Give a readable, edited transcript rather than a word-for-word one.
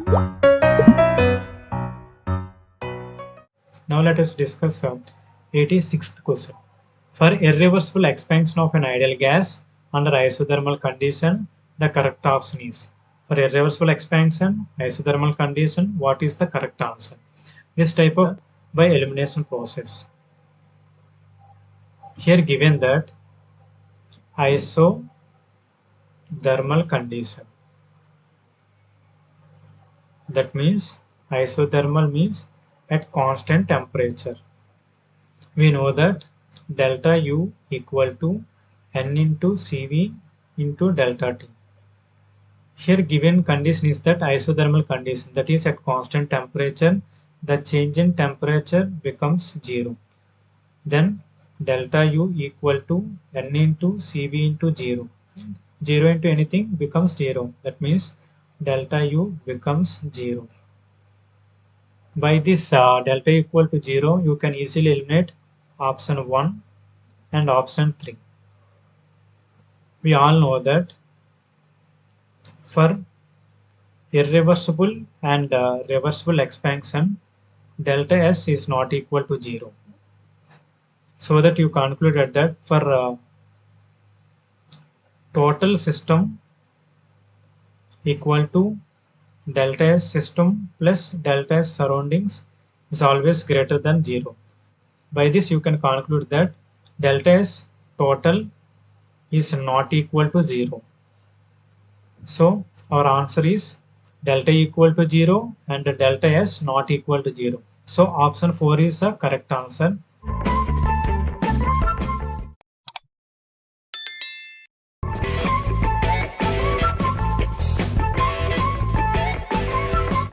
Now let us discuss 86th question. For irreversible expansion of an ideal gas under isothermal condition, the correct option is. For irreversible expansion, isothermal condition, what is the correct answer? This type of by elimination process. Here given that isothermal condition. That means isothermal means at constant temperature. We know that delta U equal to N into Cv into delta T. Here given condition is that isothermal condition, that is at constant temperature, the change in temperature becomes 0. Then delta U equal to N into Cv into 0. 0 into anything becomes 0. That means delta U becomes 0. By this delta equal to 0, you can easily eliminate option 1 and option 3. We all know that for irreversible and reversible expansion, delta S is not equal to 0. So that you concluded that for total system equal to delta S system plus delta S surroundings is always greater than 0. By this you can conclude that delta S total is not equal to 0. So our answer is delta equal to 0 and delta S not equal to 0. So option 4 is the correct answer.